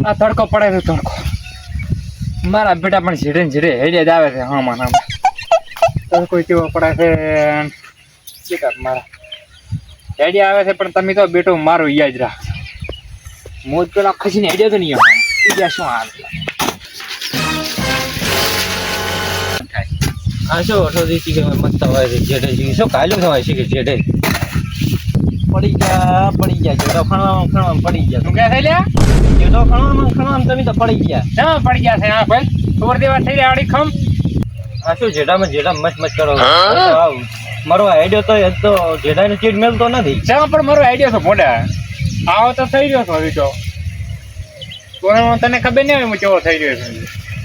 આ તડકો પડે છે તડકો. મારા બેટા પણ ઝીડે ને ઝીડે હેડે જ આવે છે. હા માં તડકો કેવો પડે છે. શીખા મારા હેડે આવે છે પણ તમે તો બેટો મારું યાદ રાખ. મોજ પેલા ખસીને હેડે તો નહીં ઈજા શું હાલ આ શું અઠો દેશી કે મસ્ત હોય છે જેડે જી શું કાલ્યો થવાય છે કે જેડે પડી ગયા જેડો ખણવામાં પડી ગયા. તું ક્યાં થઈ લ્યા? જેડો ખણવામાં તમે તો પડી ગયા. શા પડી ગયા છે? હા ભાઈ ચોર દેવા થઈ રહ્યા આડી ખમ. આ શું જેડામાં મસ્ત કરો. મારો આઈડિયો તો એ તો જેડાને ચીડ મેલતો નથી. શા પણ મારો આઈડિયા છે મોડા. આવો તો થઈ રહ્યો છો હજી તો. તને ખબર નહીં હોય હું કેવો થઈ રહ્યો છું.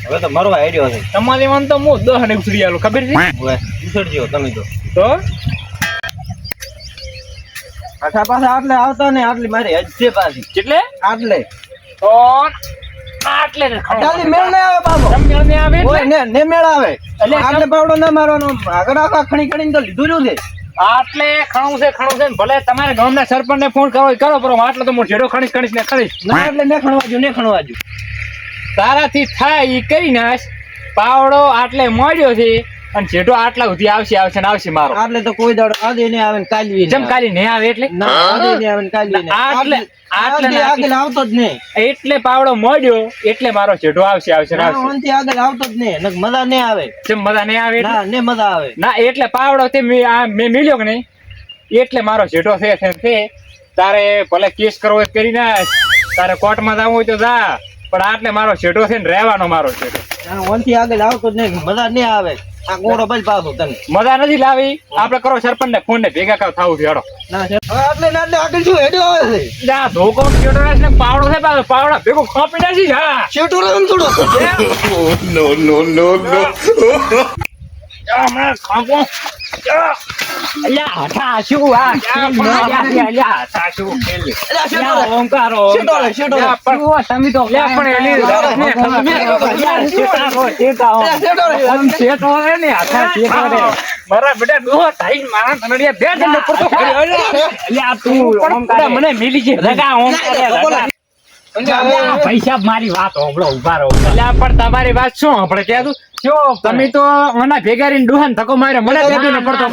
હવે તો મારો આઈડિયો છે. તમારી મન તો હું 10 ને ઉછળી આલું ખબર છે? ઉછળજો તમે તો પાછા આટલે આવતા ને આટલી મારી હજે પાછી કેટલે આટલે તો આટલે ને ખાલી મેળ ને આવે બાબો. મેળ ને આવે ઓય એટલે ને મેળ આવે એટલે આટલે પાવડો ના મારવાનો. આગળ આખા ખણી ખણીને તો લીધું જ છે. આટલે ખણું છે ને ભલે તમારે ગામના સરપંચ ને ફોન કરો કરો આટલે તો હું જેડો ખણીશ ને ખણીશ ના એટલે ને ખણવાજો તારાથી થાય ઈ કરી નાખ. પાવડો આટલે મોડ્યો છે અને જેટો આટલા સુધી આવશે ને આવશે મારો. આટલે તો કોઈ દાડો આજે ને આવે ને કાલી જેમ કાલી નહીં આવે એટલે ના આજે ને આવે ને કાલી ને આટલે આગળ આવતો જ નહીં. એટલે પાવડો મોડ્યો એટલે મારો જેટો આવશે ને આવશે. ઓનથી આગળ આવતો જ નહીં. મજા નહીં આવે. જેમ મજા નહીં આવે ના ને મજા આવે ના એટલે પાવડો તે મેં મિલ્યો કે નહીં એટલે મારો જેટો છે તારે ભલે કેસ કરવો હોય કરી નાખ. તારે કોર્ટમાં જવું હોય તો જા પણ આટલે મારો જેટો છે ને રહેવાનો મારો જેટો. ઓનથી આગળ આવતો જ નહીં. મજા નહીં આવે. આ ગોળો બસ પાછો તને મજા નથી લાવી. આપણે કરો સરપંચ ને ફોન ને ભેગા કર થાવું છે. આટલે આગળ શું હેડ્યો આવે છે. જા ધોકો જેટો ને પાવડો છે પાવડા ભેગો ખોપી નાખી જા શેટો રમ થોડો હમણાં ખાપો અલ્યા હઠા શું આ અલ્યા હઠા શું ઓમકારો તમે તો પણ એલી મારા બેટા ડોહો ટાઈમ મારા તનડિયા બે જણ ઉપર તો અલ્યા તું ઓમકાર મને મિલી છે રગા ઓમકાર પૈસા મારી વાત હોબળો ઉભા રહો. પણ તમારી વાત શું આપણે કહેતું તમે તો આના ભેગા રહીને ડોહાને ધક્કો માર્યો મને દેખીને પડતો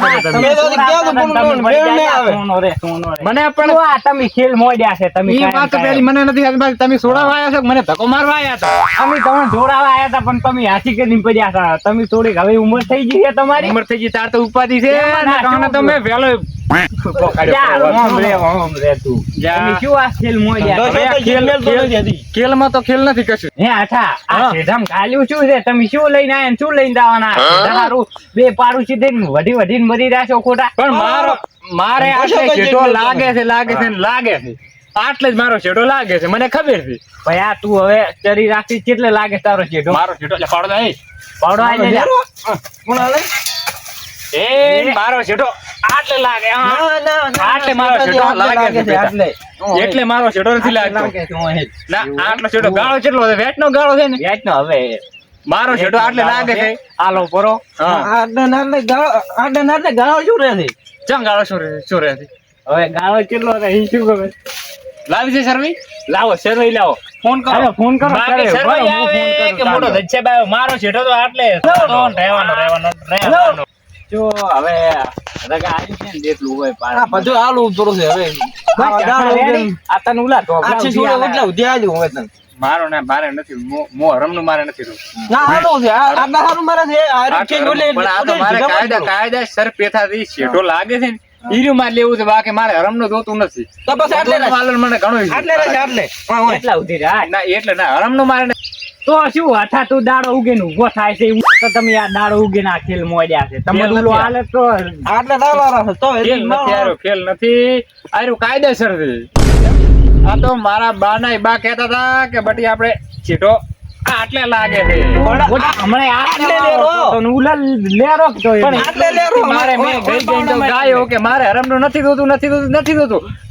મને પણ તમે ખેલ મોડ્યા છે. તમે એ વાત પેલી મને નથી તમે સોડાવા આવ્યા છો મને ધક્કો મારવા આવ્યા હતા. અમે તમને જોડાવા આવ્યા હતા પણ તમે હાથી કરીને પડ્યા હતા. તમે થોડીક હવે ઉંમર થઈ ગઈ છે. તમારી ઉંમર થઈ ગઈ તાર તો ઉપાધિ છે તમે વેલો ખેલમાં તો ખેલ નથી કશું. હે આઠા આ સેધામ ગાલ્યું શું છે? તમે શું લઈને આયા શું લઈને જવાના? બે પાડું સીધે વઢીને મરી રહ્યા છો ખોટા. પણ મારે આટલે જેટો લાગે છે આટલે જ મારો છેડો લાગે છે મને ખબર છે. ભાઈ આ તું હવે ચરી રાખી કેટલે લાગે તારો છેડો? મારો છેડો એટલે પાડો એ મારો છેડો આટલે લાગે. આટલે મારો છેડો લાગે છે એટલે મારો છેડો નથી લાગતો. ના આટલો છેડો ગાળો કેટલો છે? વેટનો ગાળો છે ને? વેટનો. હવે મારો છેડો આટલે લાગે છે. આલો પરો આટલે ગાળો શું રહે છે? ચમ ગાળો શું રહે છે? હવે ગાળો કેટલો રહે શું ખબર? લાવી છે સરવી? લાવો સરવી લાવો. ફોન કરો સરવી આવે કે મોટો ધચ્છે બાયો મારો છેડો તો આટલે રહેવાનો. જો હવે રગા આવી છે ને એટલું હોય પાછું બધું આલું થોડું છે. હવે આ તને ઉલા તો મારો ને મારે નથી મો હરમનું મારે નથી કાયદા સર પેથાથી શેઠો લાગે છે ને ઈર્યું મારે લેવું છે. બાકી મારે હરમનું જોતું નથી. તો બસ એટલે મને ઘણું એટલે ના હરમનું મારે તો શું હઠા તું દાડો ઉગે ને ઉભો થાય છે તો તમે આ દાડો ઉગે ના ખેલ મોડ્યા છે. તમારું હાલે તો ખેલ નથી આર્યું કાયદેસર છે. આ તો મારા બા ના બા કહેતા હતા કે બટી આપણે ચીટો આટલે લાગે છે મારે હરમનું નથી જોતું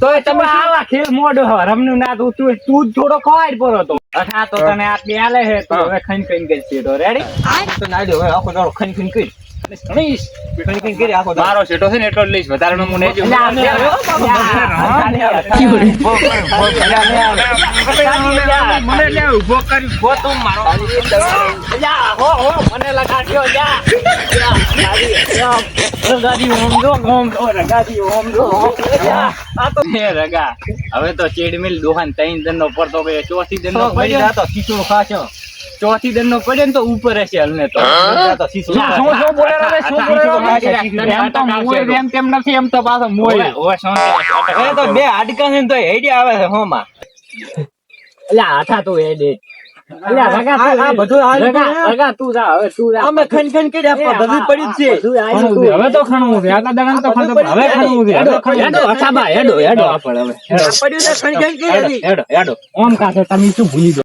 તો તમે આવા ખેલ મોડો હરમનું ના જોતું તું થોડો ખવાય પડો તો અઠા તો તને આટલી આલે છે તો હવે ખન ગઈ છે તો રેડી તો ના દે હવે આખો દાડો ખન કરી ગણીશ કઈ કઈ કરી આખો મારો શેઠો છે ને એટલો જ લઈશ વધારે હું નહીં જોઉં. મને લે ઉભો કરી ઉભો તું મારો મને લગાડ્યો રગા હવે તો ચેડમિલ દોહાન 3 દનનો પડતો કે ચોથી દનનો પડ્યો તો ખીચડું ખાશો ચોથી દનનો પડ્યો ને તો ઉપર હશે હલને તો તો ખીચડું શું બોલે રે શું બોલે એમ તો મોય એમ તેમ નથી એમ તો પાછો મોય ઓય એ તો બે હાડકા ને તો હેડી આવે છે હોમાં અલ્યા આઠા તો એ દે અલ્યા રગા આ બધું રગા તું જા હવે તું જા અમે ખન ખન કરી આપવા બધું પડી જ છે હવે તો ખણવું છે આટલા દડા તો ખણતો હવે ખણવું છે હેડો અછાબા હેડો આપણે હવે પડ્યું છે ખન ખન કરી હેડો ઓમ કાસે તમે શું ભૂલી